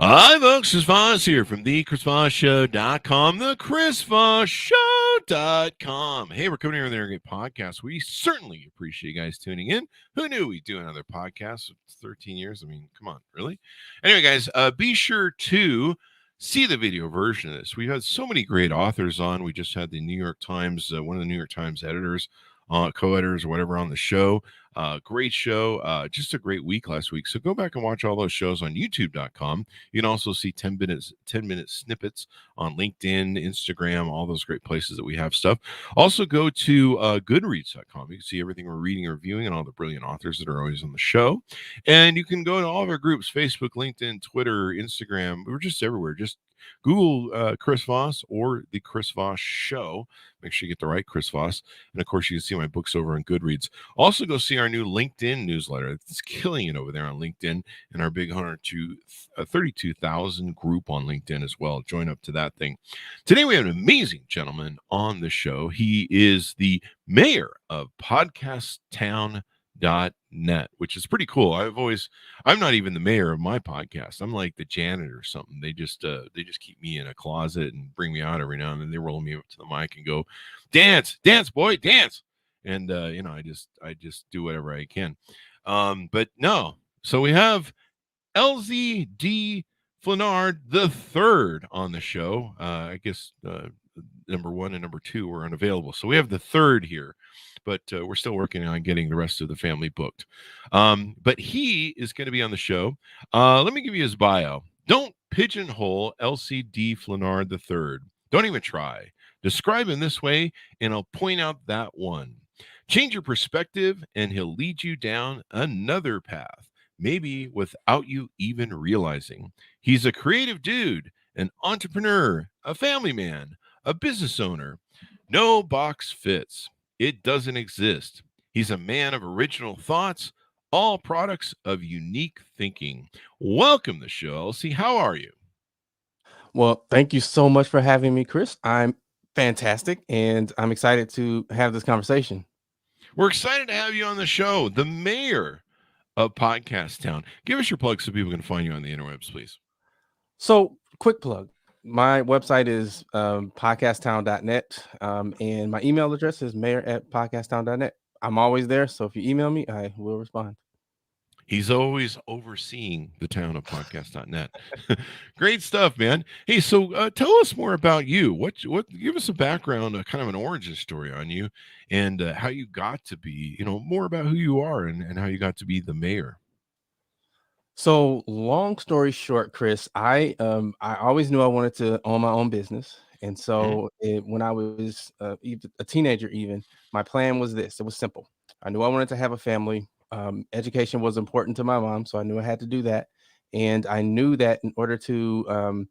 Hi, folks. Chris Voss here from the ChrisVossShow.com, the ChrisVossShow.com. Hey, we're coming here with another great podcast. We certainly appreciate you guys tuning in. Who knew we'd do another podcast? It's 13 years. I mean, come on, really? Anyway, guys, be sure to see the video version of this. We've had so many great authors on. We just had the New York Times, one of the New York Times editors, co-editors or whatever on the show. Great show. Just a great week last week. So go back and watch all those shows on youtube.com. You can also see 10-minute snippets on LinkedIn, Instagram, all those great places that we have stuff. Also go to goodreads.com. You can see everything we're reading and reviewing and all the brilliant authors that are always on the show. And you can go to all of our groups, Facebook, LinkedIn, Twitter, Instagram. We're just everywhere. Just Google Chris Voss or the Chris Voss Show. Make sure you get the right Chris Voss. And of course, you can see my books over on Goodreads. Also, go see our new LinkedIn newsletter. It's killing it over there on LinkedIn and our big 32,000 group on LinkedIn as well. Join up to that thing. Today, we have an amazing gentleman on the show. He is the mayor of podcasttown.net, which is pretty cool. I'm not even the mayor of my podcast. I'm like the janitor or something. They just keep me in a closet and bring me out every now and then. They roll me up to the mic and go, dance, boy, dance. And I just do whatever I can. But no. So we have Elzie D. Flenard the third on the show. I guess number 1 and number 2 were unavailable. So we have the third here. But we're still working on getting the rest of the family booked. But he is going to be on the show. Let me give you his bio. Don't pigeonhole LCD Flenard III. Don't even try. Describe him this way, and I'll point out that one. Change your perspective, and he'll lead you down another path, maybe without you even realizing. He's a creative dude, an entrepreneur, a family man, a business owner. No box fits. It doesn't exist. He's a man of original thoughts, all products of unique thinking. Welcome to the show, Elsie. How are you? Well, thank you so much for having me, Chris. I'm fantastic, and I'm excited to have this conversation. We're excited to have you on the show, the mayor of Podcast Town. Give us your plug so people can find you on the interwebs, please. So, quick plug. My website is podcasttown.net, and my email address is mayor@podcasttown.net. I'm always there, so if you email me, I will respond. He's always overseeing the town of podcast.net. Great stuff, man. Hey, so tell us more about you. What? Give us a background, kind of an origin story on you, and how you got to be, more about who you are and how you got to be the mayor. So, long story short, Chris, I always knew I wanted to own my own business, and so when I was a teenager, even my plan was this. It was simple. I knew I wanted to have a family. Education was important to my mom, so I knew I had to do that, and I knew that in order to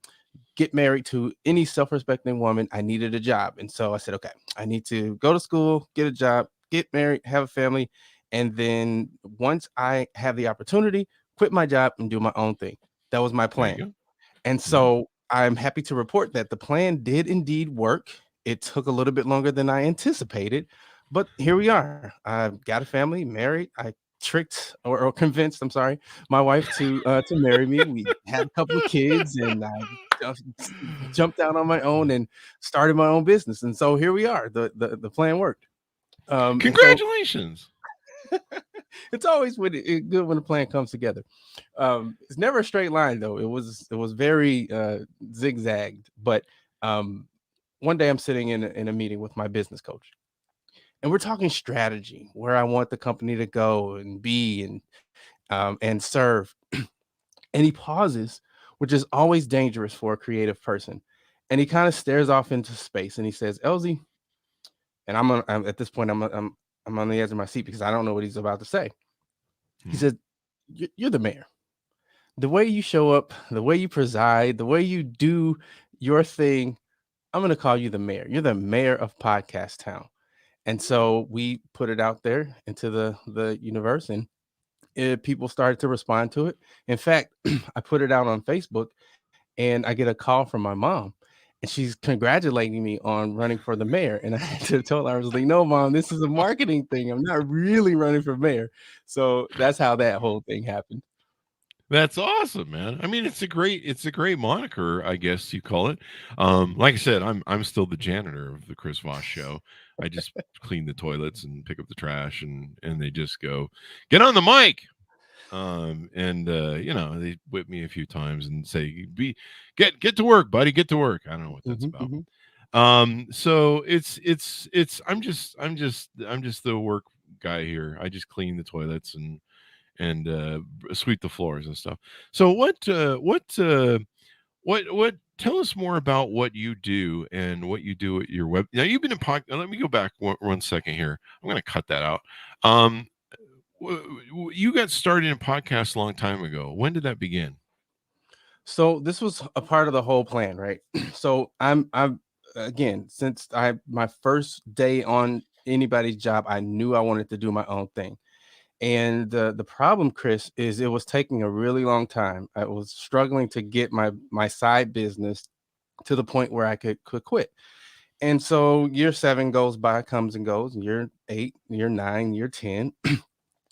get married to any self-respecting woman, I needed a job, and so I said, okay, I need to go to school, get a job, get married, have a family, and then once I have the opportunity, quit my job and do my own thing. That was my There you plan. go. And so I'm happy to report that the plan did indeed work. It took a little bit longer than I anticipated, but here we are. I've got a family, married. I tricked or convinced, I'm sorry, my wife to marry me. We had a couple of kids, and I just jumped out on my own and started my own business. And so here we are. The plan worked. Congratulations. It's always good when the plan comes together. It's never a straight line, though. It was very zigzagged. But one day I'm sitting in a meeting with my business coach, and we're talking strategy, where I want the company to go and be and serve. And he pauses, which is always dangerous for a creative person. And he kind of stares off into space, and he says, "Elzie," and I'm at this point I'm on the edge of my seat because I don't know what he's about to say. He said, "You're the mayor. The way you show up, the way you preside, the way you do your thing, I'm going to call you the mayor. You're the mayor of Podcast Town." And so we put it out there into the universe, and people started to respond to it. In fact, I put it out on Facebook, and I get a call from my mom, and she's congratulating me on running for the mayor. And I had to tell her, I was like, "No, Mom, this is a marketing thing. I'm not really running for mayor." So that's how that whole thing happened. That's awesome, man. I mean, it's a great moniker, I guess you call it. Like I said, I'm still the janitor of the Chris Voss Show. I just clean the toilets and pick up the trash, and they just go, get on the mic. And you know, they whip me a few times and say, be get to work, buddy, get to work. I don't know what that's Mhm, about. mhm. So it's I'm just the work guy here. I just clean the toilets and sweep the floors and stuff. So what tell us more about what you do and what you do at your web. Now you've been in podcast. Let me go back one second here. I'm going to cut that out. Um, you got started in podcast a long time ago. When did that begin? So this was a part of the whole plan, right? So I'm again, since I my first day on anybody's job, I knew I wanted to do my own thing. And the problem, Chris, is it was taking a really long time. I was struggling to get my side business to the point where I could quit. And so year 7 goes by, comes and goes, and year 8, year 9, year 10.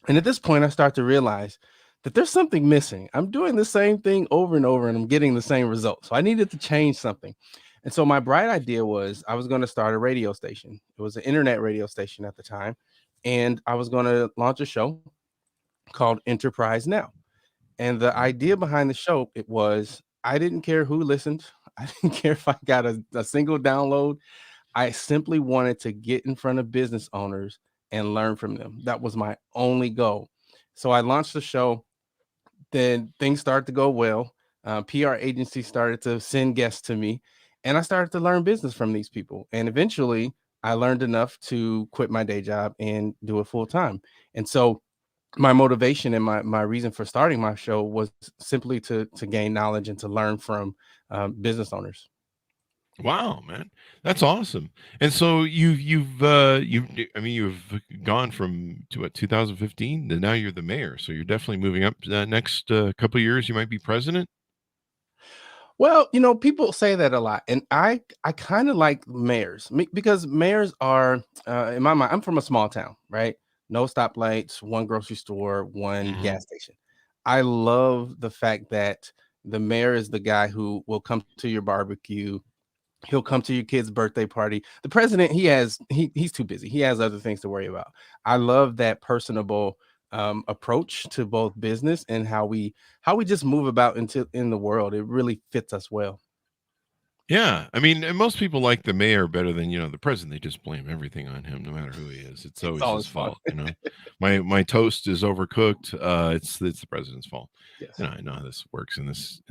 And at this point, I start to realize that there's something missing. I'm doing the same thing over and over, and I'm getting the same results. So I needed to change something. And so my bright idea was I was going to start a radio station. It was an internet radio station at the time. And I was going to launch a show called Enterprise Now. And the idea behind the show, it was I didn't care who listened. I didn't care if I got a single download. I simply wanted to get in front of business owners and learn from them. That was my only goal. So I launched the show. Then things started to go well. PR agencies started to send guests to me, and I started to learn business from these people. And eventually, I learned enough to quit my day job and do it full time. And so my motivation and my reason for starting my show was simply to gain knowledge and to learn from business owners. Wow, man, that's awesome. And so I mean, you've gone from to what 2015 to now you're the mayor. So you're definitely moving up. Next couple of years, you might be president. Well, people say that a lot, and I kind of like mayors because mayors are, in my mind, I'm from a small town, right? No stoplights, one grocery store, one Hmm. gas station. I love the fact that the mayor is the guy who will come to your barbecue. He'll come to your kid's birthday party. The president, he's too busy. He has other things to worry about. I love that personable approach to both business and how we just move about in the world. It really fits us well. Yeah, I mean, and most people like the mayor better than the president. They just blame everything on him, no matter who he is. It's It's always his always fun. fault. My toast is overcooked. It's the president's fault. Yes. I know how this works in this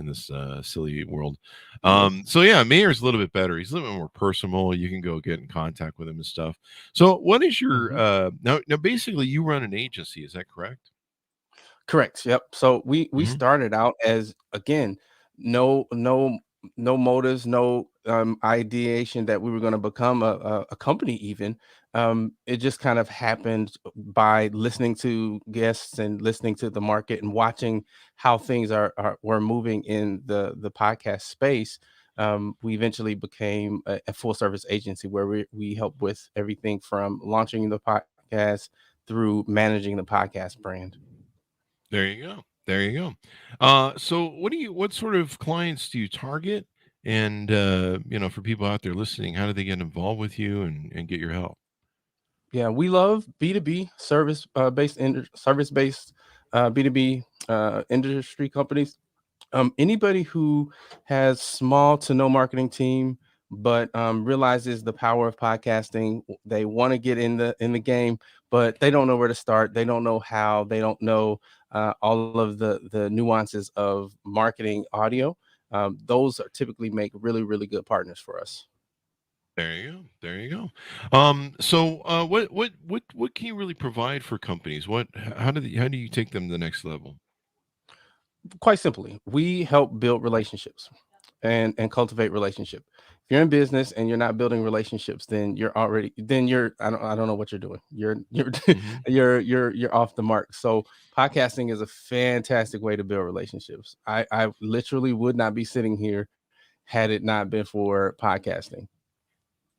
silly world. Yes. So yeah, mayor's a little bit better. He's a little bit more personal. You can go get in contact with him and stuff. So what is your Mhm. now? Basically, you run an agency. Is that correct? Correct. Yep. So we Hmm. started out as, again, no motives, no ideation that we were going to become a company. Even it just kind of happened by listening to guests and listening to the market and watching how things were moving in the podcast space. We eventually became a full service agency where we help with everything from launching the podcast through managing the podcast brand. There you go. There you go. So what sort of clients do you target? And for people out there listening, how do they get involved with you and get your help? Yeah, we love B2B service based B2B industry companies. Anybody who has small to no marketing team, but realizes the power of podcasting. They want to get in the game, but they don't know where to start. They don't know how. They don't know all of the nuances of marketing audio. Those are typically make really really good partners for us. There you go. There you go. So what can you really provide for companies? How do you take them to the next level? Quite simply, we help build relationships and cultivate relationship. If you're in business and you're not building relationships, then you're I don't know what you're doing. You're Hmm. you're off the mark. So podcasting is a fantastic way to build relationships. I literally would not be sitting here had it not been for podcasting.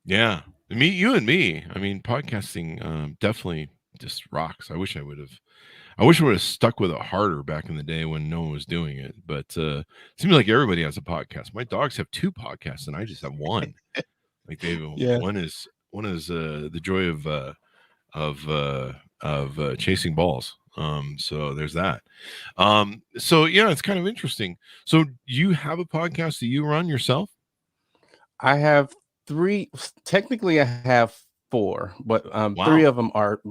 Yeah, you and me. I mean, podcasting definitely just rocks. I wish I would have. I wish I would have stuck with it harder back in the day when no one was doing it. But it seems like everybody has a podcast. My dogs have 2 podcasts, and I just have 1. Like they Yeah. one is the joy of chasing balls. So there's that. So yeah, it's kind of interesting. So you have a podcast that you run yourself? I have 3. Technically, I have 4, but 3 Wow. of them are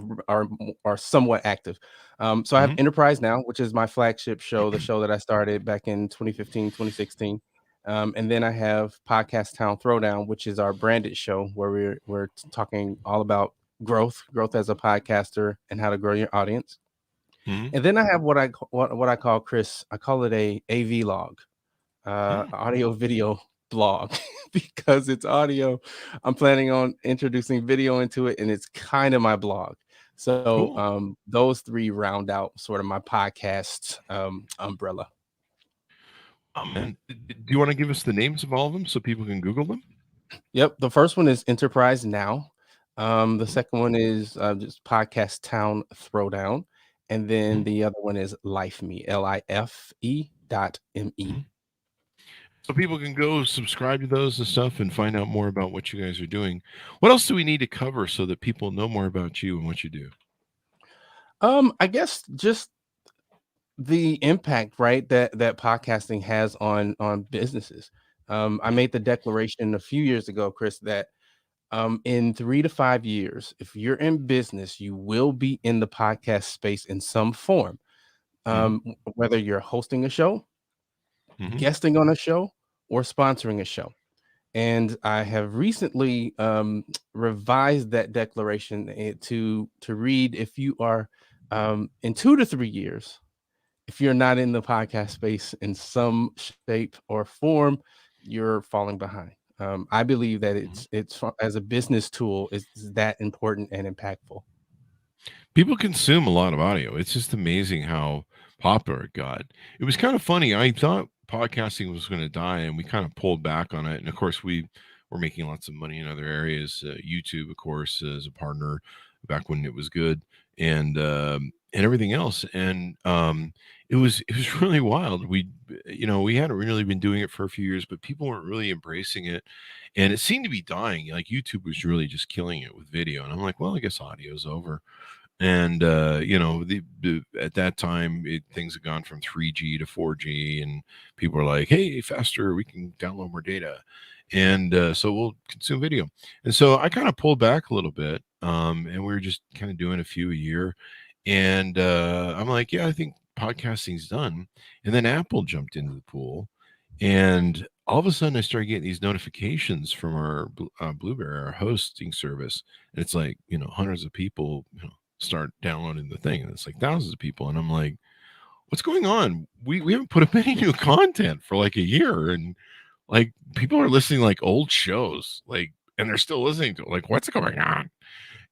are somewhat active. So I have Hmm. Enterprise Now, which is my flagship show, the show that I started back in 2015, 2016. And then I have Podcast Town Throwdown, which is our branded show where we're talking all about growth as a podcaster and how to grow your audience. Hmm. And then I have what I call, Chris, I call it a AV log, audio video blog, because it's audio. I'm planning on introducing video into it, and it's kind of my blog. So Cool. those 3 round out sort of my podcast umbrella. Oh man, do you want to give us the names of all of them so people can Google them? Yep, the first one is Enterprise Now. The Mhm, second one is just Podcast Town Throwdown, and then mhm, the other one is Life Me, LIFE.me. mhm. So people can go subscribe to those and stuff and find out more about what you guys are doing. What else do we need to cover so that people know more about you and what you do? I guess just the impact, right, that podcasting has on businesses. I Mhm, made the declaration a few years ago, Chris, that in 3 to 5 years, if you're in business, you will be in the podcast space in some form. mhm, Whether you're hosting a show, mhm, guesting on a show, or sponsoring a show. And I have recently revised that declaration to read, if you are in 2 to 3 years, if you're not in the podcast space in some shape or form, you're falling behind. I believe that mhm. as a business tool, is that important and impactful. People consume a lot of audio. It's just amazing how popular it got. It was kind of funny. I thought podcasting was going to die, and we kind of pulled back on it. And of course, we were making lots of money in other areas. YouTube, of course, as a partner back when it was good, and everything else. And it was really wild. We hadn't really been doing it for a few years, but people weren't really embracing it, and it seemed to be dying. Like YouTube was really just killing it with video, and I'm like, well, I guess audio's over. And at that time things had gone from 3G to 4G, and people were like, hey, faster, we can download more data, and so we'll consume video. And so I kind of pulled back a little bit, and we were just kind of doing a few a year. And I'm like, yeah, I think podcasting's done. And then Apple jumped into the pool, and all of a sudden I started getting these notifications from our Blueberry, our hosting service, and it's like, hundreds of people, start downloading the thing, and it's like thousands of people, and I'm like, what's going on? We haven't put up any new content for like a year, and like people are listening like old shows, like, and they're still listening to it. Like, what's going on?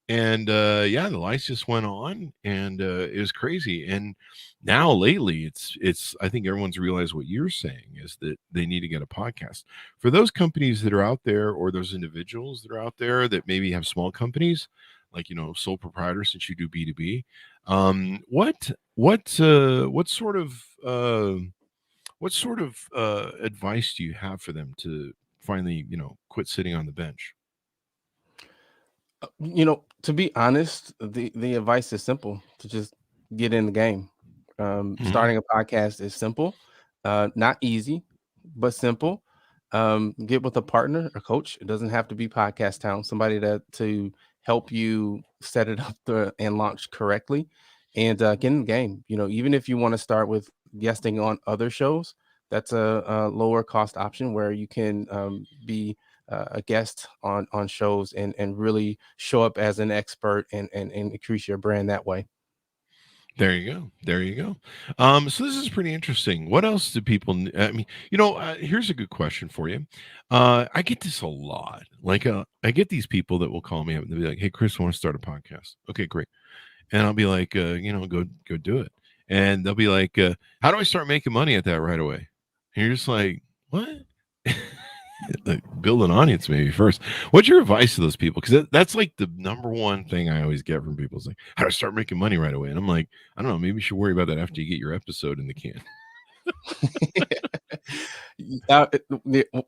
And yeah, the lights just went on, and it was crazy. And now lately it's I think everyone's realized what you're saying is that they need to get a podcast. For those companies that are out there, or those individuals that are out there that maybe have small companies, like, sole proprietor, since you do B2B, uh, what sort of advice do you have for them to finally, quit sitting on the bench? To be honest, the advice is simple: to just get in the game. Mhm. Starting a podcast is simple, not easy, but simple. Get with a partner, a coach. It doesn't have to be Podcast Town. Somebody to help you set it up and launch correctly, and get in the game. Even if you want to start with guesting on other shows, that's a lower cost option where you can be a guest on shows and really show up as an expert and increase your brand that way. There you go. There you go. So this is pretty interesting. What else do people? I mean, here's a good question for you. I get this a lot. Like, I get these people that will call me up and they'll be like, "Hey, Chris, I want to start a podcast." Okay, great. And I'll be like, go do it. And they'll be like, "How do I start making money at that right away?" And you're just like, "What?" build an audience maybe first. What's your advice to those people? Because that's like the number one thing I always get from people. It's like, how to start making money right away. And I'm like, I don't know, maybe you should worry about that after you get your episode in the can.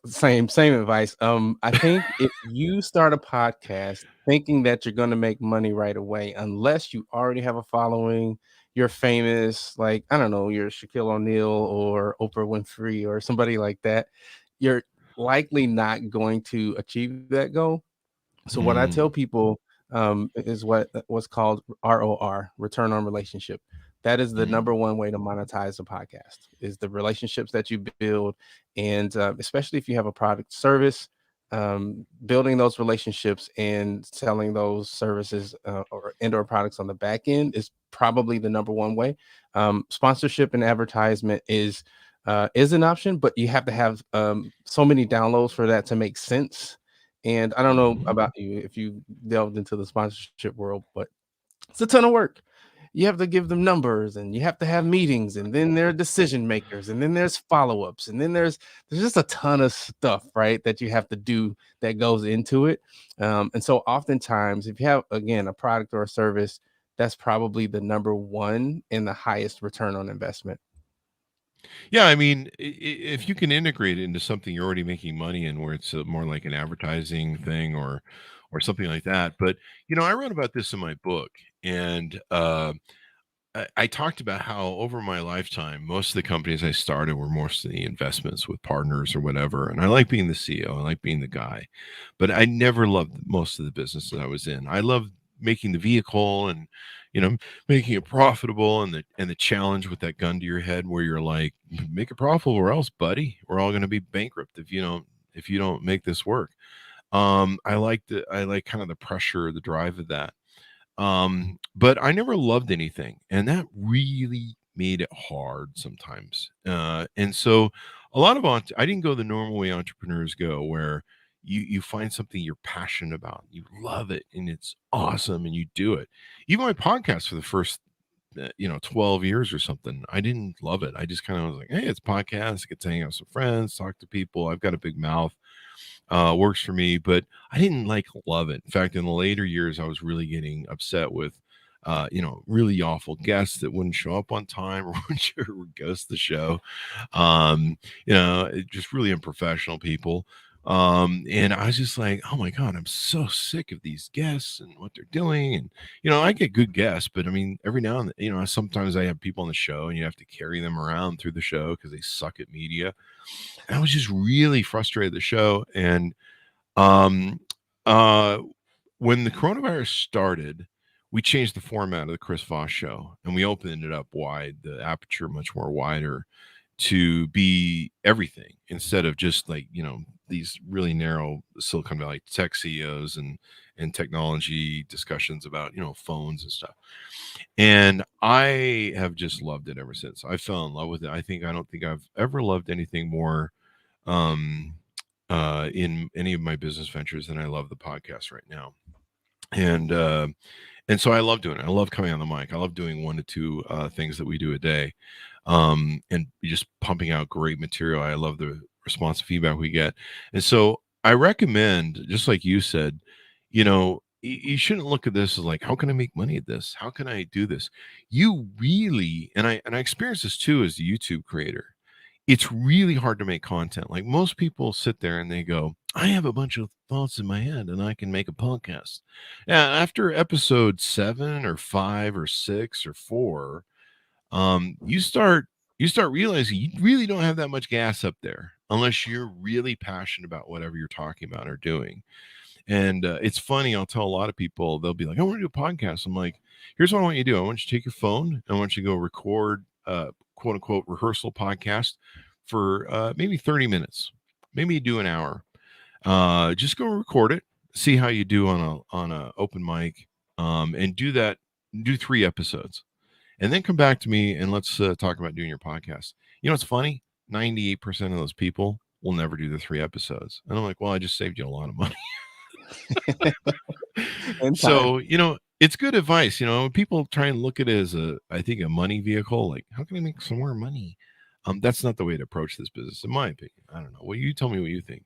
Same advice. I think if you start a podcast thinking that you're going to make money right away, unless you already have a following, you're famous, like, I don't know, you're Shaquille O'Neal or Oprah Winfrey or somebody like that, you're likely not going to achieve that goal. So what I tell people is what's called ROR, return on relationship. That is the number one way to monetize a podcast, is the relationships that you build. And especially if you have a product service, building those relationships and selling those services or products on the back end is probably the number one way. Sponsorship and advertisement is an option, but you have to have so many downloads for that to make sense. And I don't know about you if you delved into the sponsorship world, but it's a ton of work. You have to give them numbers and you have to have meetings, and then there are decision makers, and then there's follow-ups, and then there's just a ton of stuff, right, that you have to do that goes into it. And so oftentimes, if you have, again, a product or a service, that's probably the number one and the highest return on investment. Yeah, I mean, if you can integrate it into something you're already making money in, where it's more like an advertising thing or something like that. But I wrote about this in my book, and I talked about how over my lifetime, most of the companies I started were mostly investments with partners or whatever. And I like being the CEO, I like being the guy, but I never loved most of the businesses I was in. I loved making the vehicle and making it profitable, and the challenge with that gun to your head where you're like, make it profitable or else, buddy, we're all going to be bankrupt if you don't make this work. I like kind of the pressure, the drive of that. But I never loved anything, and that really made it hard sometimes. And so a lot of I didn't go the normal way entrepreneurs go, where you find something you're passionate about, you love it, and it's awesome, and you do it. Even my podcast for the first 12 years or something, I didn't love it. I just kind of was like, hey, it's podcast, I get to hang out with some friends, talk to people, I've got a big mouth, works for me, but I didn't love it. In fact, in the later years, I was really getting upset with, really awful guests that wouldn't show up on time or would ghost the show. Just really unprofessional people. And I was just like, oh my God, I'm so sick of these guests and what they're doing. And, I get good guests, but I mean, every now and then, sometimes I have people on the show and you have to carry them around through the show because they suck at media. And I was just really frustrated with the show. And um, when the coronavirus started, we changed the format of the Chris Voss Show, and we opened it up wide, the aperture much more wider, to be everything instead of just these really narrow Silicon Valley tech CEOs and technology discussions about phones and stuff. And I have just loved it ever since. I fell in love with it. I don't think I've ever loved anything more um in any of my business ventures than I love the podcast right now. And so I love doing it. I love coming on the mic. I love doing 1 to 2 things that we do a day, and just pumping out great material. I love the response feedback we get. And so I recommend, just like you said, you shouldn't look at this as like, how can I make money at this? How can I do this? You really, and I experienced this too as a YouTube creator. It's really hard to make content. Like, most people sit there and they go, I have a bunch of thoughts in my head and I can make a podcast. Yeah, after episode 7 or 5 or 6 or 4, you start realizing you really don't have that much gas up there unless you're really passionate about whatever you're talking about or doing. And it's funny, I'll tell a lot of people, they'll be like, I want to do a podcast. I'm like, here's what I want you to do. I want you to take your phone. I want you to go record quote unquote rehearsal podcast for maybe 30 minutes. Maybe you do an hour. Just go record it, see how you do on a open mic, and do 3 episodes, and then come back to me and let's talk about doing your podcast. It's funny, 98% of those people will never do the 3 episodes, and I'm like, well, I just saved you a lot of money. So it's good advice. When people try and look at it as I think a money vehicle, like, how can I make some more money? That's not the way to approach this business, in my opinion. I don't know. Well, you tell me what you think.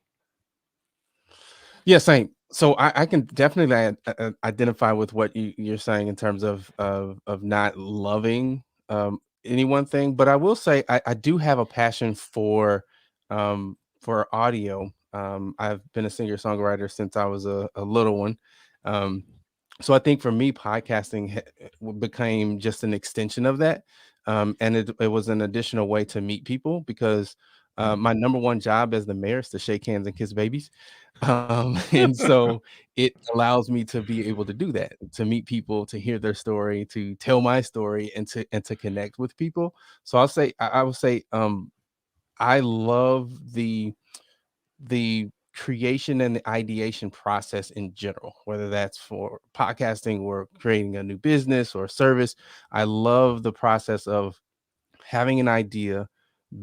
Yeah, same. So I can definitely identify with what you're saying in terms of not loving any one thing, but I will say I do have a passion for audio. I've been a singer songwriter since I was a little one. Um, so I think for me, podcasting became just an extension of that, and it was an additional way to meet people because my number one job as the mayor is to shake hands and kiss babies. And so it allows me to be able to do that, to meet people, to hear their story, to tell my story, and to connect with people. So I would say I love the creation and the ideation process in general, whether that's for podcasting or creating a new business or service. I love the process of having an idea,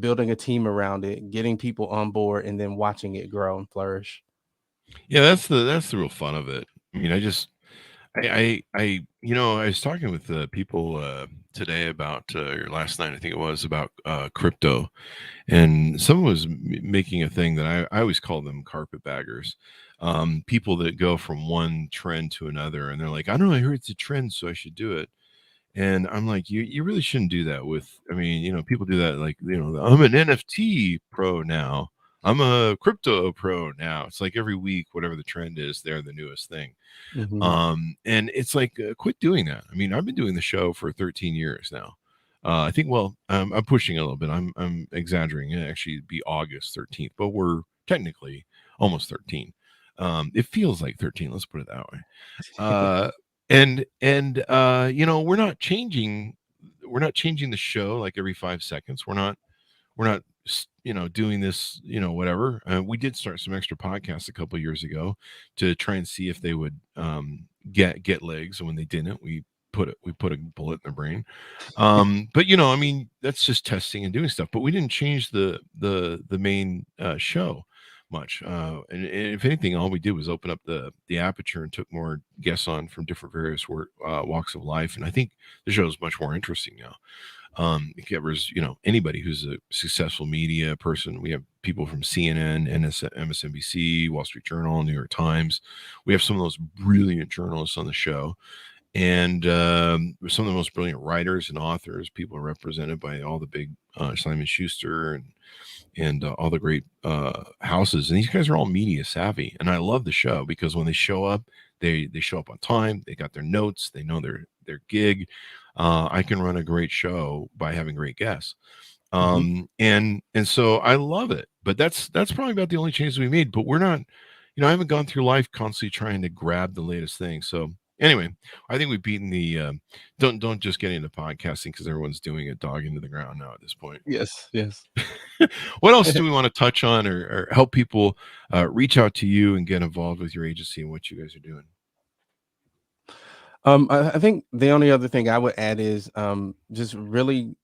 building a team around it, getting people on board, and then watching it grow and flourish. Yeah, that's the real fun of it. I mean, I was talking with people today about or last night, I think it was about crypto, and someone was making a thing that I always call them carpetbaggers, people that go from one trend to another, and they're like, I don't know, I heard it's a trend, so I should do it. And I'm like, you really shouldn't do that with, I mean, people do that like, I'm an NFT pro now. I'm a crypto pro now. It's like every week, whatever the trend is, they're the newest thing. Hmm. And it's like, quit doing that. I mean, I've been doing the show for 13 years now. I think, well, I'm pushing a little bit. I'm exaggerating. It actually be August 13th, but we're technically almost 13. It feels like 13. Let's put it that way. Uh, we're not changing the show like every 5 seconds. We're not doing this, whatever. We did start some extra podcasts a couple years ago to try and see if they would get legs, and when they didn't, we put a bullet in their brain. But I mean, that's just testing and doing stuff, but we didn't change the main show much. And if anything, all we did was open up the aperture and took more guests on from different various walks of life. And I think the show is much more interesting now. It covers, anybody who's a successful media person. We have people from CNN, MSNBC, Wall Street Journal, New York Times. We have some of those brilliant journalists on the show, and some of the most brilliant writers and authors. People are represented by all the big Simon Schuster and all the great houses. And these guys are all media savvy, and I love the show because when they show up, they show up on time. They got their notes. They know their gig. I can run a great show by having great guests. Hmm. And so I love it. But that's probably about the only changes we made. But we're not, I haven't gone through life constantly trying to grab the latest thing. So anyway, I think we've beaten the don't just get into podcasting because everyone's doing it dog into the ground now at this point. Yes, yes. What else do we want to touch on or help people reach out to you and get involved with your agency and what you guys are doing? I think the only other thing I would add is just really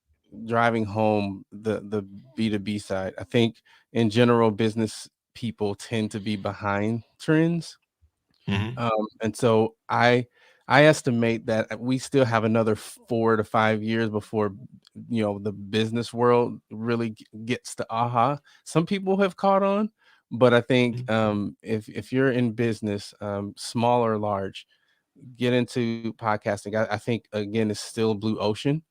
driving home the B2B side. I think in general, business people tend to be behind trends. Hmm. And so I estimate that we still have another 4 to 5 years before the business world really gets to aha. Some people have caught on, but I think if you're in business, small or large, get into podcasting. I think again it's still blue ocean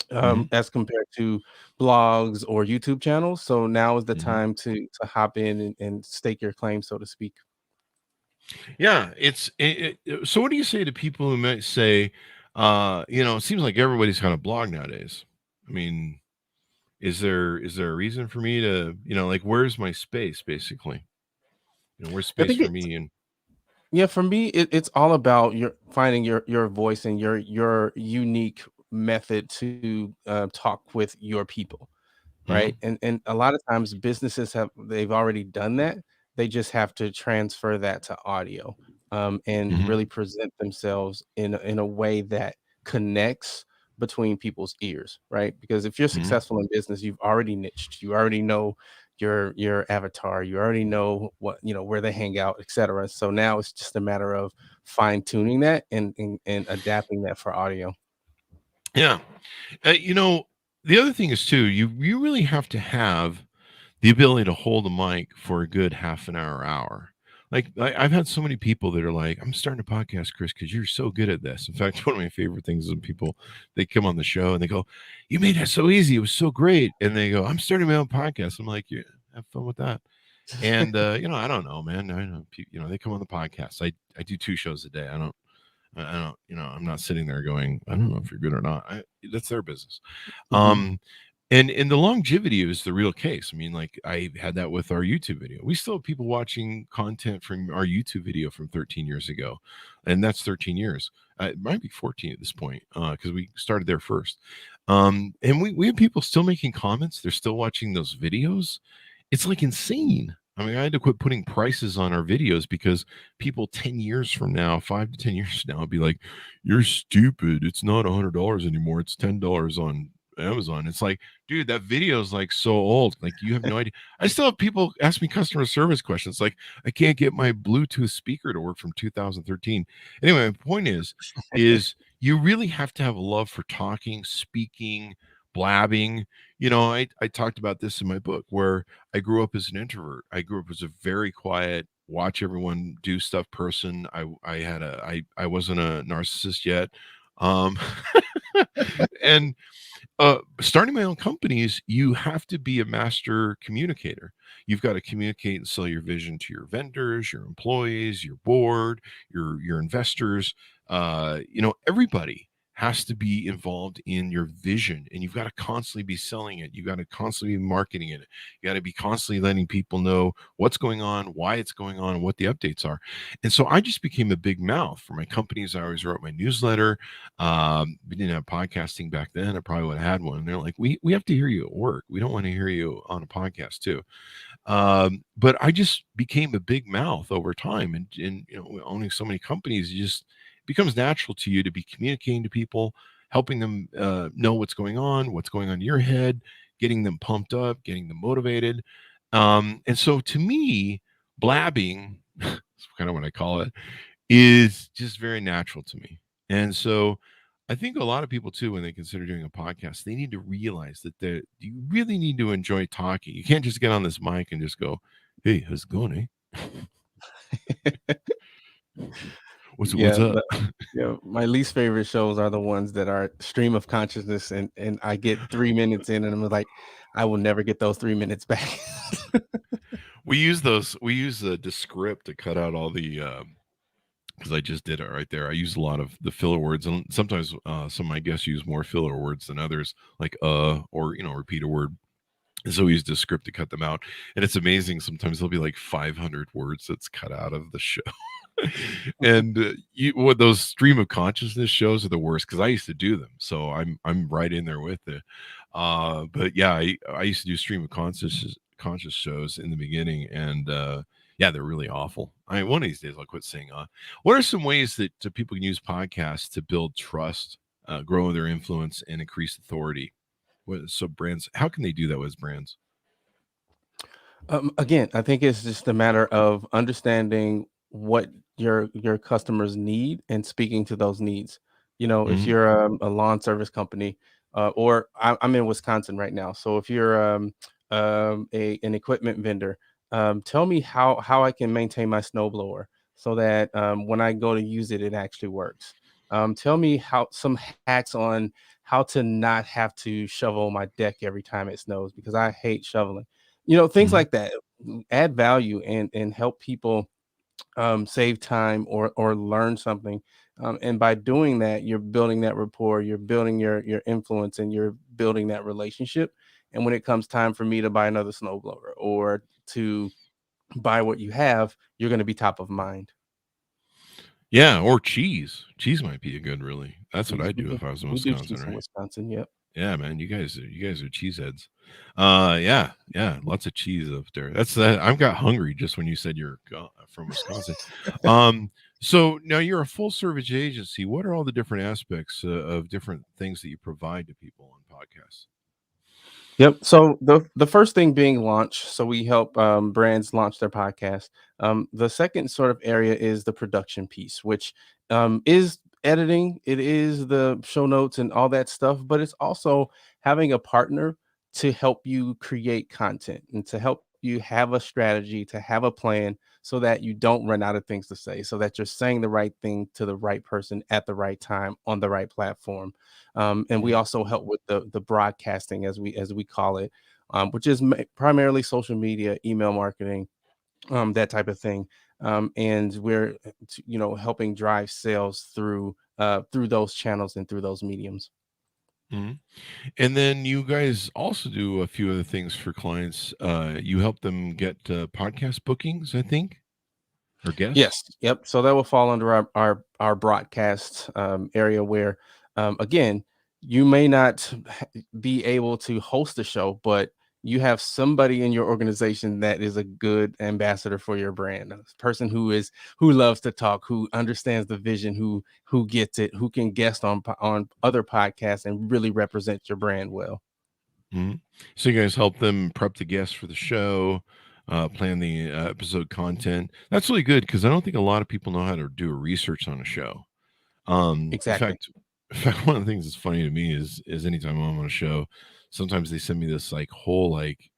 Hmm. as compared to blogs or YouTube channels. So now is the Hmm. time to hop in and stake your claim, so to speak. Yeah, so what do you say to people who might say, it seems like everybody's got a blog nowadays. I mean, is there a reason for me to, like, where's my space basically? Where's I space think for it's me? And Yeah, for me, it's all about your finding your voice and your unique method to talk with your people, right? Mhm, And a lot of times businesses they've already done that. They just have to transfer that to audio, and mhm, really present themselves in a way that connects between people's ears, right? Because if you're mhm. successful in business, you've already niched. You already know your avatar. You already know what where they hang out, etc. So now it's just a matter of fine tuning that and adapting that for audio. Yeah. The other thing is too, you really have to have the ability to hold a mic for a good half an hour. Like I've had so many people that are like, "I'm starting a podcast, Chris, because you're so good at this." In fact, one of my favorite things is when people they come on the show and they go, "You made that so easy. It was so great." And they go, "I'm starting my own podcast." I'm like, "Yeah, have fun with that." And I don't know, man. I know, they come on the podcast. I do 2 shows a day. I don't, I'm not sitting there going, I don't know if you're good or not. That's their business. Mhm. And the longevity is the real case. I mean, like I had that with our YouTube video. We still have people watching content from our YouTube video from 13 years ago, and that's 13 years. It might be 14 at this point because we started there first. And we have people still making comments. They're still watching those videos. It's like insane. I mean, I had to quit putting prices on our videos because people 10 years from now, 5 to 10 years from now, would be like, "You're stupid. It's not $100 anymore. It's $10 on Amazon." It's like, dude, that video is like so old. Like, you have no idea. I still have people ask me customer service questions. Like, I can't get my Bluetooth speaker to work from 2013. Anyway, my point is you really have to have a love for talking, speaking, blabbing. I talked about this in my book where I grew up as an introvert. I grew up as a very quiet, watch everyone do stuff person. I wasn't a narcissist yet. Um and starting my own companies, you have to be a master communicator. You've got to communicate and sell your vision to your vendors, your employees, your board, your investors. Everybody has to be involved in your vision, and you've got to constantly be selling it. You've got to constantly be marketing it. You got to be constantly letting people know what's going on, why it's going on, and what the updates are. And so I just became a big mouth for my companies. I always wrote my newsletter. We didn't have podcasting back then. I probably would have had one. And they're like, we have to hear you at work. We don't want to hear you on a podcast too. But I just became a big mouth over time, and owning so many companies, it just becomes natural to you to be communicating to people, helping them know what's going on in your head, getting them pumped up, getting them motivated. And so to me, blabbing, that's kind of what I call it, is just very natural to me. And so I think a lot of people too, when they consider doing a podcast, they need to realize that you really need to enjoy talking. You can't just get on this mic and just go, "Hey, how's it going, eh? What's Yeah, up?" my least favorite shows are the ones that are stream of consciousness, and I get 3 minutes in, and I'm like, I will never get those 3 minutes back. We use those. We use the Descript to cut out all the because I just did it right there. I use a lot of the filler words, and sometimes some of my guests use more filler words than others, like or repeat a word. And so we use Descript to cut them out, and it's amazing. Sometimes there'll be like 500 words that's cut out of the show. And what those stream of consciousness shows are the worst because I used to do them, so I'm right in there with it. But yeah, I used to do stream of conscious shows in the beginning, and yeah, they're really awful. One of these days I'll quit saying. What are some ways that people can use podcasts to build trust, grow their influence, and increase authority? So brands, how can they do that with brands? Again, I think it's just a matter of understanding what your customers need and speaking to those needs. If Hmm. you're a lawn service company, or I'm in Wisconsin right now, so if you're an equipment vendor, tell me how I can maintain my snowblower so that when I go to use it, it actually works. Tell me how some hacks on how to not have to shovel my deck every time it snows because I hate shoveling. Things Hmm. like that. Add value and help people save time or learn something. And by doing that, you're building that rapport, you're building your influence, and you're building that relationship. And when it comes time for me to buy another snowblower or to buy what you have, you're going to be top of mind. Yeah, or cheese. Cheese might be a good. Really, that's what Cheese, I'd do if I was in we do Wisconsin, cheese in right? Wisconsin. Yep. Yeah, man, you guys are cheeseheads. Yeah, yeah, lots of cheese up there. That's that. I got hungry just when you said you're from Wisconsin. Um, so now you're a full service agency. What are all the different aspects of different things that you provide to people on podcasts? Yep. So the first thing being launch. So we help brands launch their podcast. The second sort of area is the production piece, which is editing. It is the show notes and all that stuff, but it's also having a partner to help you create content and to help you have a strategy, to have a plan, so that you don't run out of things to say, so that you're saying the right thing to the right person at the right time on the right platform. And we Mhm. also help with the broadcasting, as we call it, which is primarily social media, email marketing, that type of thing. And we're helping drive sales through those channels and through those mediums. Mhm. And then you guys also do a few other things for clients. You help them get podcast bookings, I think, or guests. Yes. Yep. So that will fall under our broadcast area where, again, you may not be able to host a show, but you have somebody in your organization that is a good ambassador for your brand, a person who loves to talk, who understands the vision, who gets it, who can guest on other podcasts and really represent your brand well. Mhm. So you guys help them prep the guests for the show, plan the episode content. That's really good because I don't think a lot of people know how to do a research on a show. In Exactly. fact, in fact, one of the things that's funny to me is anytime I'm on a show, sometimes they send me this like whole like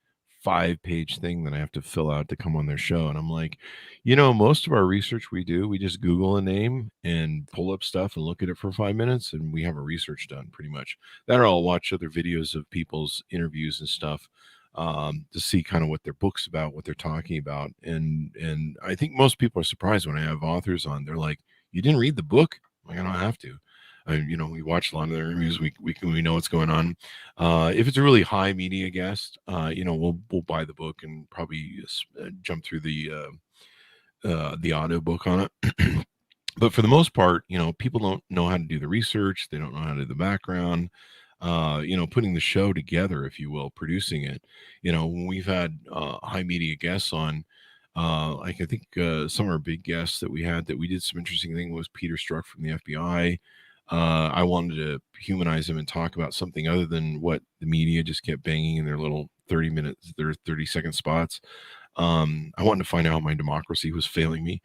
5-page thing that I have to fill out to come on their show. And I'm like, most of our research we do, we just Google a name and pull up stuff and look at it for 5 minutes and we have our research done pretty much. That or I'll watch other videos of people's interviews and stuff to see kind of what their book's about, what they're talking about. And I think most people are surprised when I have authors on. They're like, you didn't read the book? Like, I don't have to. We watch a lot of their interviews. We know what's going on. If it's a really high media guest, we'll buy the book and probably jump through the audio book on it. But for the most part, people don't know how to do the research. They don't know how to do the background. Putting the show together, if you will, producing it. When we've had high media guests on. Like I think some of our big guests that we had that we did some interesting thing was Peter Strzok from the FBI. I wanted to humanize him and talk about something other than what the media just kept banging in their little 30 minutes, their 30-second spots. I wanted to find out how my democracy was failing me.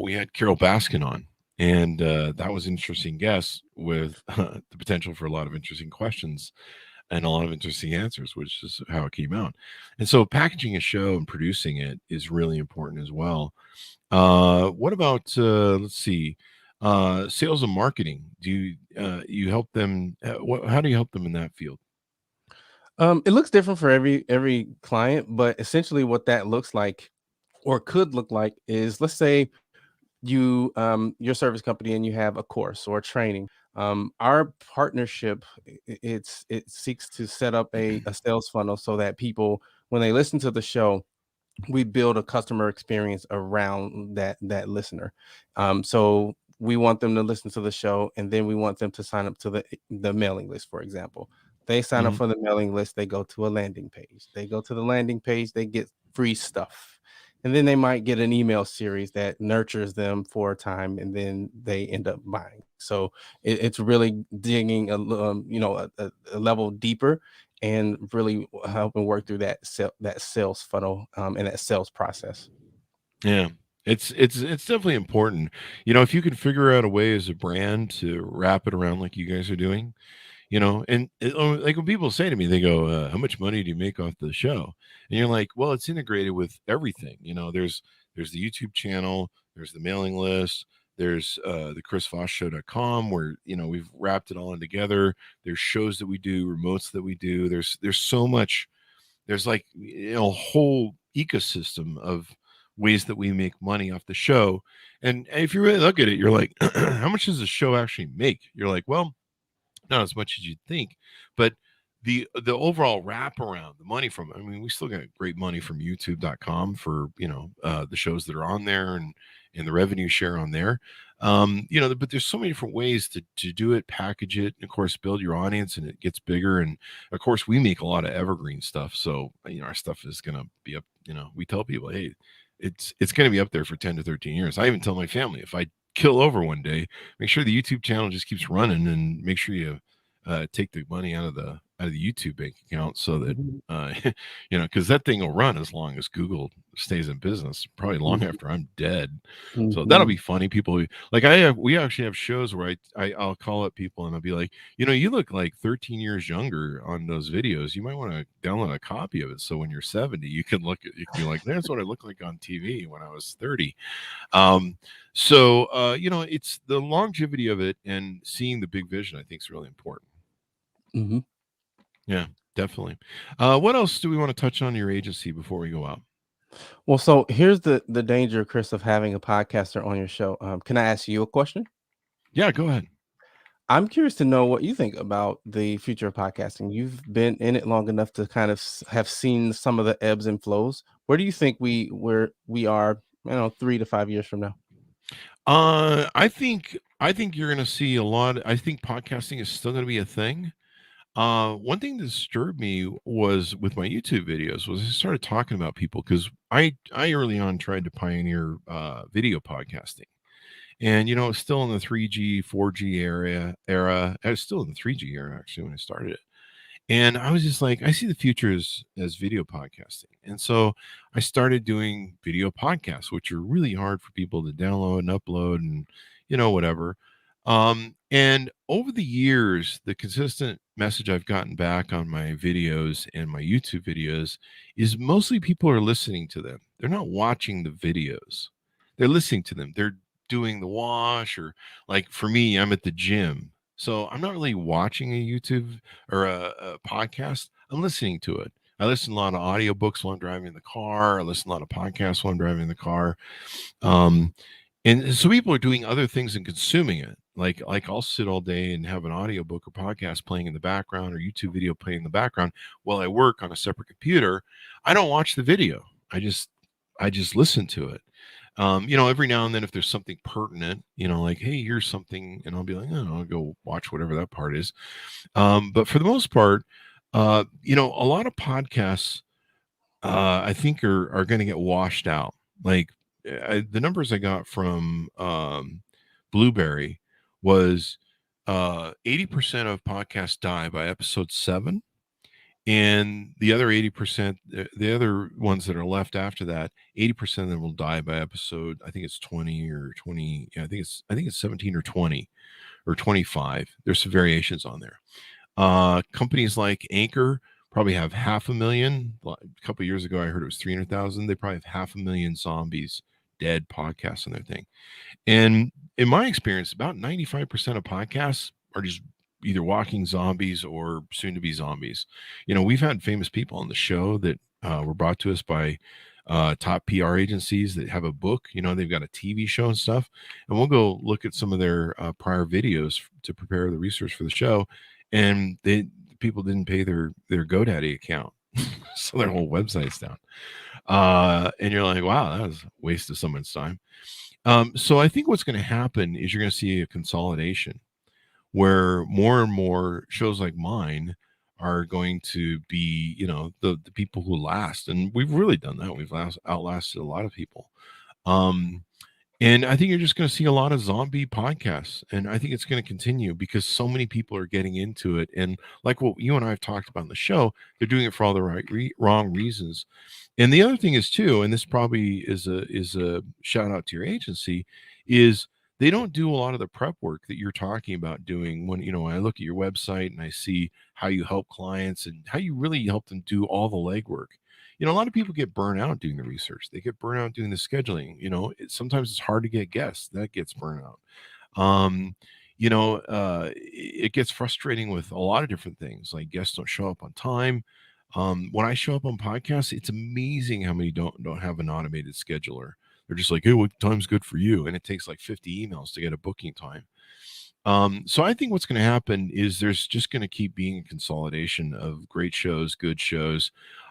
We had Carol Baskin on, and that was an interesting guest with the potential for a lot of interesting questions and a lot of interesting answers, which is how it came out. And so packaging a show and producing it is really important as well. What about let's see, sales and marketing? Do you help them? How do you help them in that field? It looks different for every client, but essentially what that looks like or could look like is, let's say your service company and you have a course or training. Our partnership, it seeks to set up a sales funnel so that people, when they listen to the show, we build a customer experience around that listener. So we want them to listen to the show, and then we want them to sign up to the mailing list. For example, they sign up Mhm. for the mailing list, they go to a landing page, they go to the landing page, they get free stuff, and then they might get an email series that nurtures them for a time, and then they end up buying. So it's really digging a level deeper and really helping work through that sales funnel, and that sales process. Yeah. It's definitely important. If you can figure out a way as a brand to wrap it around like you guys are doing, like when people say to me, they go, "How much money do you make off the show?" And you're like, "Well, it's integrated with everything. There's the YouTube channel, there's the mailing list, there's the chrisvossshow.com where we've wrapped it all in together. There's shows that we do, remotes that we do. There's so much. There's like a whole ecosystem of ways that we make money off the show. And if you really look at it, you're like, how much does the show actually make? You're like, well, not as much as you'd think, but the overall wraparound, the money from it, I mean, we still get great money from youtube.com for the shows that are on there and the revenue share on there. But there's so many different ways to do it, package it, and of course build your audience, and it gets bigger. And of course we make a lot of evergreen stuff, so our stuff is gonna be up. We tell people, hey, it's gonna be up there for 10 to 13 years. I even tell my family, if I kill over one day, make sure the YouTube channel just keeps running, and make sure you take the money out of out of the YouTube bank account so that Mhm. because that thing will run as long as Google stays in business, probably long Mhm. after I'm dead. So that'll Mhm. be funny. People like we actually have shows where I'll call up people and I'll be like, you look like 13 years younger on those videos. You might want to download a copy of it so when you're 70, you can be like, there's what I look like on TV when I was 30. It's the longevity of it and seeing the big vision, I think, is really important. Mhm. Yeah, definitely. What else do we want to touch on your agency before we go out? Well, so here's the danger, Chris, of having a podcaster on your show. Can I ask you a question? Yeah, go ahead. I'm curious to know what you think about the future of podcasting. You've been in it long enough to kind of have seen some of the ebbs and flows. Where do you think we are, 3 to 5 years from now? I think you're going to see a lot. I think podcasting is still going to be a thing. One thing that disturbed me was with my YouTube videos was I started talking about people because I early on tried to pioneer video podcasting. And it's still in the 3G, 4G era. I was still in the 3G era actually when I started it. And I was just like, I see the future as video podcasting. And so I started doing video podcasts, which are really hard for people to download and upload and, whatever. And over the years, the consistent message I've gotten back on my videos and my YouTube videos is mostly people are listening to them. They're not watching the videos, they're listening to them. They're doing the wash, or like for me, I'm at the gym. So I'm not really watching a YouTube or a podcast. I'm listening to it. I listen to a lot of audiobooks while I'm driving the car. I listen to a lot of podcasts while I'm driving the car. Um, and so people are doing other things and consuming it. Like I'll sit all day and have an audiobook or podcast playing in the background or YouTube video playing in the background while I work on a separate computer. I don't watch the video. I just listen to it. Every now and then if there's something pertinent, like, hey, here's something, and I'll be like, oh, I'll go watch whatever that part is. But for the most part, a lot of podcasts, I think are going to get washed out. Like the numbers I got from Blueberry was 80% of podcasts die by episode 7, and the other 80%, the other ones that are left after that, 80% of them will die by episode. I think it's 20 or 20. Yeah, I think it's 17 or 20 or 25. There's some variations on there. Companies like Anchor probably have 500,000. A couple of years ago, I heard it was 300,000. They probably have 500,000 zombies dead podcasts on their thing. And in my experience, about 95% of podcasts are just either walking zombies or soon to be zombies. We've had famous people on the show that were brought to us by top PR agencies that have a book. They've got a TV show and stuff. And we'll go look at some of their prior videos to prepare the research for the show. And people didn't pay their GoDaddy account. So their whole website's down. And you're like, wow, that was a waste of someone's time. So I think what's going to happen is you're going to see a consolidation where more and more shows like mine are going to be, the people who last. And we've really done that. We've outlasted a lot of people. Um, and I think you're just going to see a lot of zombie podcasts. And I think it's going to continue because so many people are getting into it. And like what you and I have talked about in the show, they're doing it for all the wrong reasons. And the other thing is too, and this probably is a shout out to your agency, is they don't do a lot of the prep work that you're talking about doing. When I look at your website and I see how you help clients and how you really help them do all the legwork. A lot of people get burnt out doing the research. They get burnt out doing the scheduling. Sometimes it's hard to get guests. That gets burnt out. It gets frustrating with a lot of different things. Like guests don't show up on time. When I show up on podcasts, it's amazing how many don't have an automated scheduler. They're just like, hey, what time's good for you? And it takes like 50 emails to get a booking time. So I think what's going to happen is there's just going to keep being a consolidation of great shows, good shows.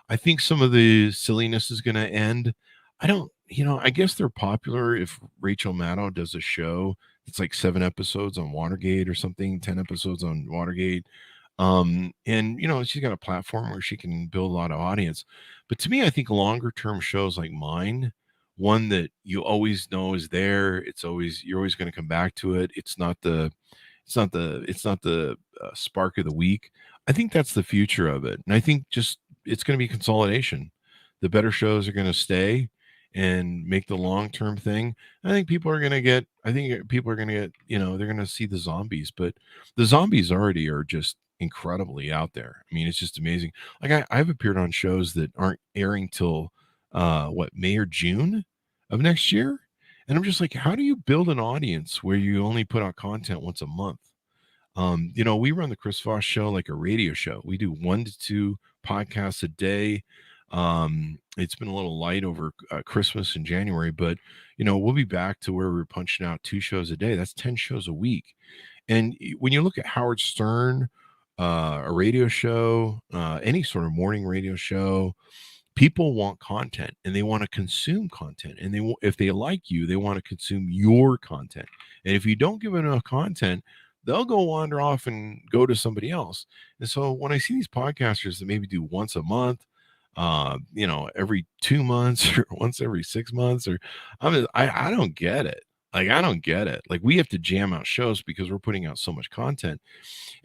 I think some of the silliness is going to end. I guess they're popular if Rachel Maddow does a show. It's like 7 episodes on Watergate or something, 10 episodes on Watergate. And she's got a platform where she can build a lot of audience. But to me, I think longer term shows like mine, one that you always know is there. You're always going to come back to it. It's not the spark of the week. I think that's the future of it. And I think just it's going to be consolidation. The better shows are going to stay and make the long-term thing. I think people are going to get, they're going to see the zombies, but the zombies already are just incredibly out there. I mean, it's just amazing. Like I've appeared on shows that aren't airing till May or June of next year. And I'm just like, how do you build an audience where you only put out content once a month? We run the Chris Voss Show like a radio show. We do 1 to 2 podcasts a day. It's been a little light over Christmas in January, but we'll be back to where we're punching out 2 shows a day. That's 10 shows a week. And when you look at Howard Stern, a radio show, any sort of morning radio show, people want content and they want to consume content, and if they like you, they want to consume your content. And if you don't give enough content, they'll go wander off and go to somebody else. And so when I see these podcasters that maybe do once a month, every 2 months or once every 6 months, or I don't get it. Like, I don't get it. Like, we have to jam out shows because we're putting out so much content.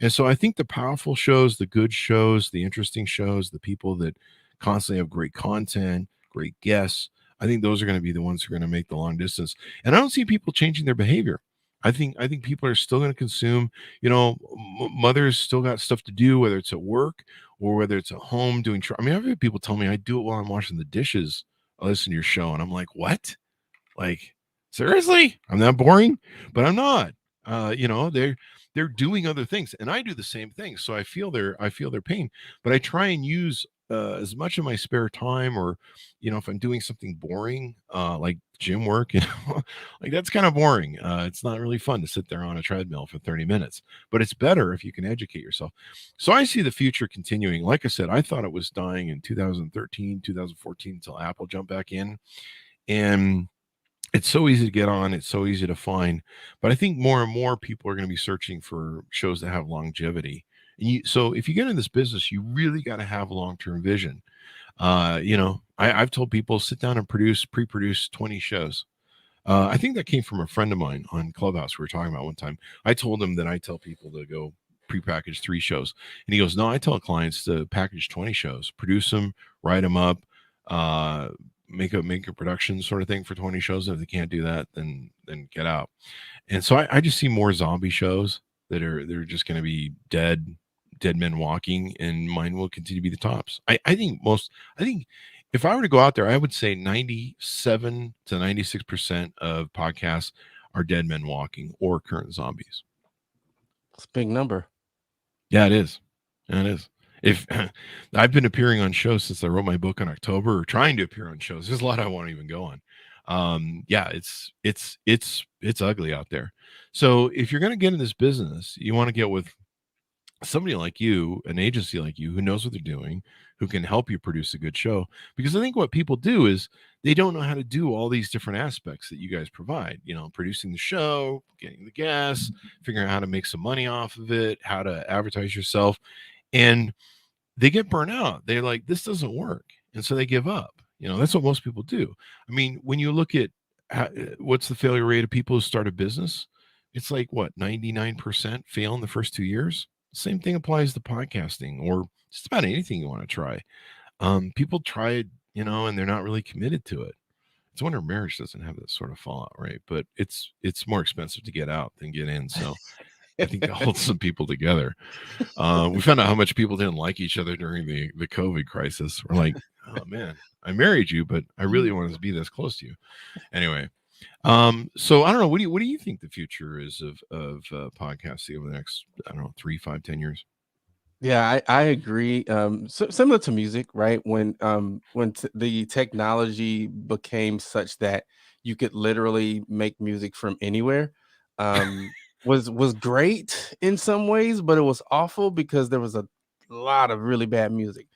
And so I think the powerful shows, the good shows, the interesting shows, the people that constantly have great content, great guests, I think those are going to be the ones who are going to make the long distance. And I don't see people changing their behavior. I think people are still going to consume. Mothers still got stuff to do, whether it's at work or whether it's at home doing. I've had people tell me I do it while I'm washing the dishes. I listen to your show, and I'm like, what? Like, seriously? I'm that boring? But I'm not. They're doing other things, and I do the same thing. So I feel their pain, but I try and use as much of my spare time, or if I'm doing something boring, like gym work, like that's kind of boring. It's not really fun to sit there on a treadmill for 30 minutes, but it's better if you can educate yourself. So I see the future continuing. Like I said, I thought it was dying in 2013, 2014 until Apple jumped back in, and it's so easy to get on. It's so easy to find. But I think more and more people are going to be searching for shows that have longevity. So if you get in this business, you really got to have long-term vision. I've told people, sit down and pre-produce 20 shows. I think that came from a friend of mine on Clubhouse we were talking about one time. I told him that I tell people to go pre-package 3 shows. And he goes, no, I tell clients to package 20 shows, produce them, write them up, make a production sort of thing for 20 shows. And if they can't do that, then get out. And so I just see more zombie shows they're just going to be dead men walking, and mine will continue to be the tops. I think if I were to go out there, I would say 97 to 96% of podcasts are dead men walking or current zombies. It's a big number. Yeah, it is. Yeah, it is. If I've been appearing on shows since I wrote my book in October, or trying to appear on shows. There's a lot I won't even go on. It's ugly out there. So if you're going to get in this business, you want to get with somebody like you, an agency like you, who knows what they're doing, who can help you produce a good show. Because I think what people do is they don't know how to do all these different aspects that you guys provide, producing the show, getting the guests, figuring out how to make some money off of it, how to advertise yourself. And they get burnt out. They're like, this doesn't work. And so they give up. That's what most people do. I mean, when you look at what's the failure rate of people who start a business, it's like 99% fail in the first 2 years. Same thing applies to podcasting or just about anything you want to try. People try it, and they're not really committed to it. It's a wonder marriage doesn't have that sort of fallout, right? But it's more expensive to get out than get in. So I think that holds some people together. We found out how much people didn't like each other during the COVID crisis. We're like, oh man, I married you, but I really wanted to be this close to you. Anyway, so I don't know. What do you think the future is of podcasting over the next, 3, 5, 10 years? Yeah, I agree. Similar to music, right? When the technology became such that you could literally make music from anywhere, was great in some ways, but it was awful because there was a lot of really bad music.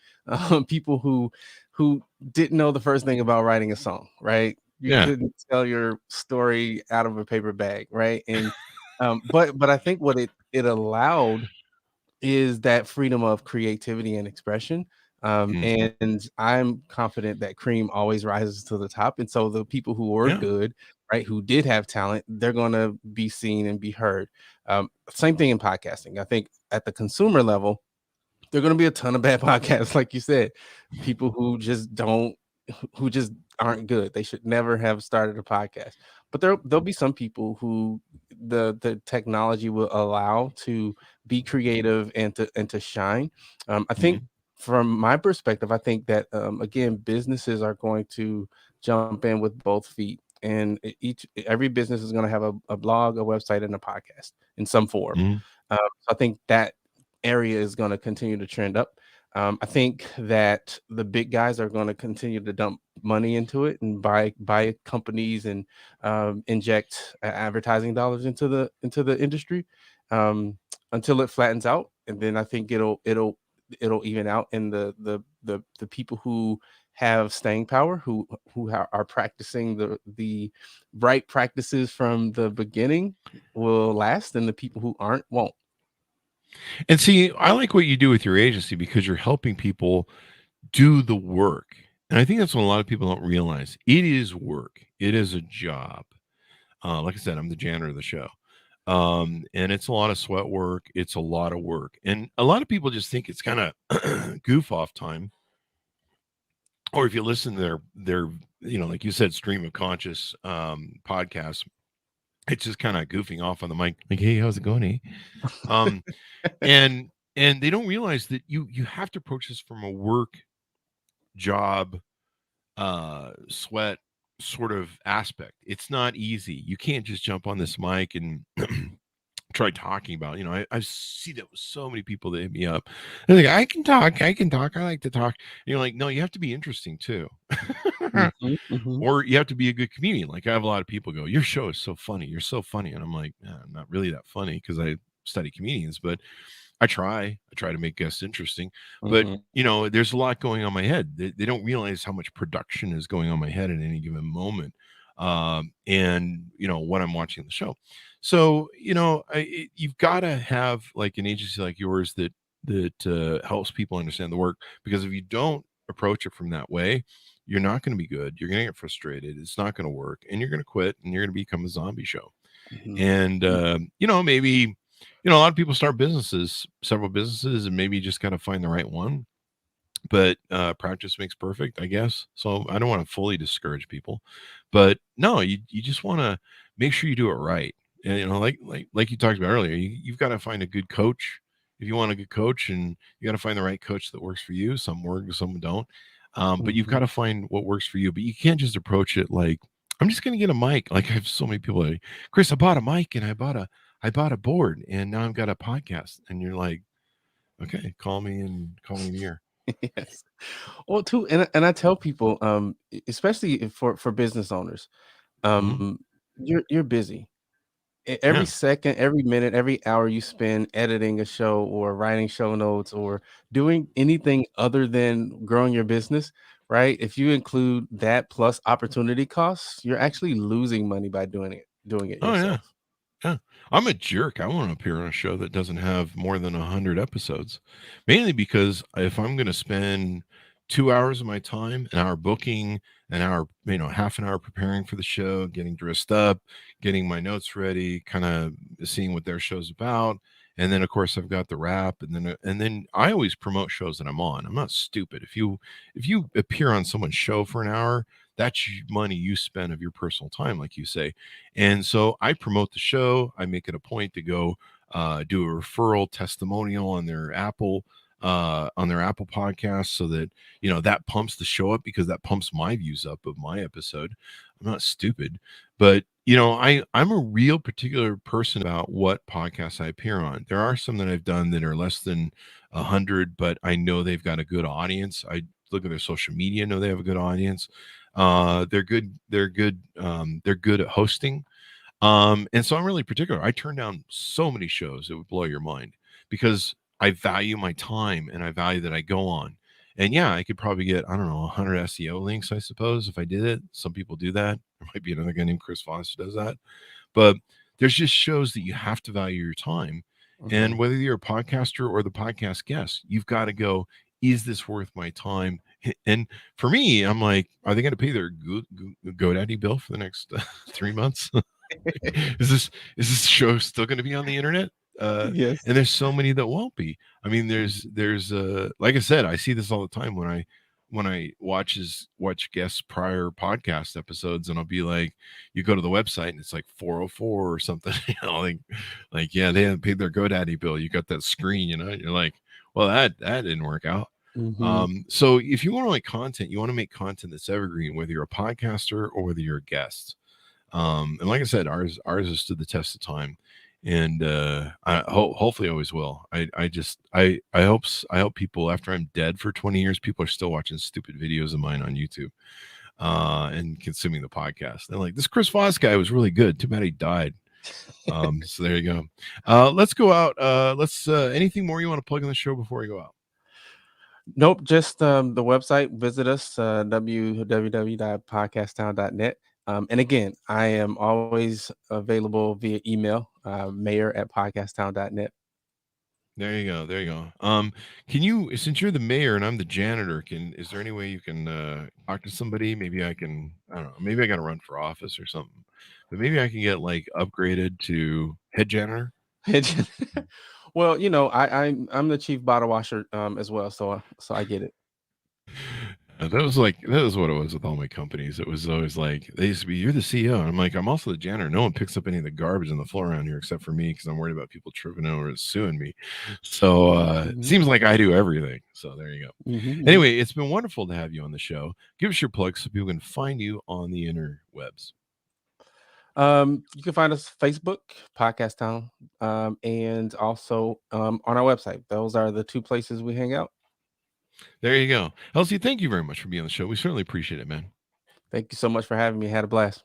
People who didn't know the first thing about writing a song, right? You couldn't tell your story out of a paper bag, right? And but I think what it allowed is that freedom of creativity and expression. And I'm confident that cream always rises to the top. And so the people who were good, right, who did have talent, they're going to be seen and be heard. Same thing in podcasting. I think at the consumer level, There are going to be a ton of bad podcasts, like you said, people who just don't, who just aren't good. They should never have started a podcast. But there'll be some people who the technology will allow to be creative and to shine. I think Mhm. from my perspective, I think that again, businesses are going to jump in with both feet, and every business is going to have a blog, a website, and a podcast in some form. Mhm. So I think that area is going to continue to trend up. I think that the big guys are going to continue to dump money into it and buy companies and inject advertising dollars into the industry um, until it flattens out, and then I think it'll even out, and the people who have staying power, who are practicing the right practices from the beginning, will last, and the people who aren't won't. And see, I like what you do with your agency because you're helping people do the work. And I think that's what a lot of people don't realize. It is work. It is a job. Like I said, I'm the janitor of the show. And it's a lot of sweat work. It's a lot of work. And a lot of people just think it's kind of goof off time. Or if you listen to their, like you said, stream of conscious podcasts, it's just kind of goofing off on the mic, like, hey, how's it going? Eh? Um, and they don't realize that you have to approach this from a work job sweat sort of aspect. It's not easy. You can't just jump on this mic and try talking about, I see that with so many people that hit me up. They're like, I can talk, I like to talk. And you're like, no, you have to be interesting too. Mhm, mhm, Or you have to be a good comedian. Like I have a lot of people go, your show is so funny, you're so funny. And I'm like, I'm not really that funny because I study comedians, but I try to make guests interesting, but mhm, there's a lot going on my head. They don't realize how much production is going on my head at any given moment. And what I'm watching the show. So, you've got to have like an agency like yours that helps people understand the work, because if you don't approach it from that way, you're not going to be good. You're going to get frustrated. It's not going to work, and you're going to quit, and you're going to become a zombie show. mhm, And maybe a lot of people start businesses, several businesses, and maybe you just got to find the right one. But practice makes perfect, I guess. So I don't want to fully discourage people, but no, you just want to make sure you do it right. And like you talked about earlier, you've got to find a good coach if you want a good coach, and you got to find the right coach that works for you. Some work, some don't. But you've got mhm. to find what works for you. But you can't just approach it like, I'm just going to get a mic. Like I have so many people like, Chris, I bought a mic and I bought a board and now I've got a podcast. And you're like, okay, call me in a year. Yes. Well, too, and I tell people, especially for business owners, Mhm. um, you're busy. Every Yeah. second, every minute, every hour you spend editing a show or writing show notes or doing anything other than growing your business, right? If you include that plus opportunity costs, you're actually losing money by doing it Oh yeah. yourself. Yeah. I'm a jerk. I want to appear on a show that doesn't have more than 100 episodes. Mainly because if I'm going to spend 2 hours of my time, an hour booking, an hour, half an hour preparing for the show, getting dressed up, getting my notes ready, kind of seeing what their show's about. And then of course I've got the wrap, and then I always promote shows that I'm on. I'm not stupid. If you appear on someone's show for an hour, that's money you spend of your personal time, like you say. And so I promote the show. I make it a point to go do a referral testimonial on their Apple podcast, so that that pumps the show up, because that pumps my views up of my episode. I'm not stupid, but I'm a real particular person about what podcasts I appear on. There are some that I've done that are less than 100, but I know they've got a good audience. I look at their social media, know they have a good audience. They're good. They're good. They're good at hosting. And so I'm really particular. I turn down so many shows that would blow your mind, because I value my time and I value that I go on. And yeah, I could probably get, I don't know, 100 SEO links, I suppose, if I did it. Some people do that. There might be another guy named Chris Voss who does that. But there's just shows that you have to value your time. And Mhm. whether you're a podcaster or the podcast guest, you've got to go, is this worth my time? And for me, I'm like, are they going to pay their GoDaddy bill for the next 3 months? is this is this show still going to be on the internet? Yes. and there's so many that won't be. I mean, Mhm. there's like I said, I see this all the time when I watch guests prior podcast episodes, and I'll be like, you go to the website and it's like 404 or something, like yeah, they haven't paid their GoDaddy bill. You got that screen, you're like, well, that didn't work out. Mhm. So if you want to make content, you want to make content that's evergreen, whether you're a podcaster or whether you're a guest. And like I said, ours has stood the test of time, and hopefully always will. I hope people, after I'm dead for 20 years, people are still watching stupid videos of mine on YouTube and consuming the podcast. They're like, this Chris Voss guy was really good. Too bad he died. So there you go. Let's go out. Let's anything more you want to plug in the show before we go out? Nope, just the website. Visit us, www.podcasttown.net. And again, I am always available via email, mayor@podcasttown.net. There you go. There you go. Can you, since you're the mayor and I'm the janitor, is there any way you can talk to somebody? Maybe I can, I don't know, maybe I got to run for office or something, but maybe I can get like upgraded to head janitor. Well, I'm the chief bottle washer as well, so I get it. That was what it was with all my companies. It was always like they used to be, you're the CEO. And I'm like, I'm also the janitor. No one picks up any of the garbage on the floor around here except for me because I'm worried about people tripping over and suing me. So it Mhm, seems like I do everything. So there you go. mhm, mhm. Anyway, it's been wonderful to have you on the show. Give us your plug so people can find you on the interwebs. You can find us Facebook, Podcast Town, and also on our website. Those are the two places we hang out. There you go. Elzie, thank you very much for being on the show. We certainly appreciate it, man. Thank you so much for having me. Had a blast.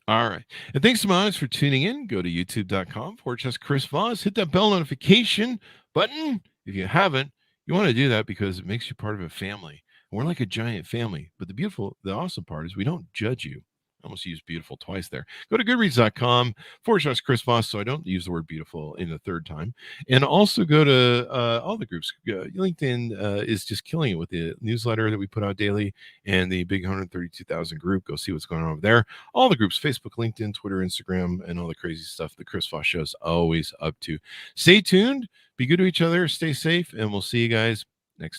All right. And thanks to my audience for tuning in. Go to youtube.com/Chris Voss. Hit that bell notification button. If you haven't, you want to do that because it makes you part of a family. And we're like a giant family. But the awesome part is we don't judge you. I almost used beautiful twice there. Go to goodreads.com/Chris Voss so I don't use the word beautiful in the third time. And also go to all the groups. LinkedIn is just killing it with the newsletter that we put out daily and the big 132,000 group. Go see what's going on over there. All the groups, Facebook, LinkedIn, Twitter, Instagram, and all the crazy stuff the Chris Voss Show is always up to. Stay tuned. Be good to each other. Stay safe. And we'll see you guys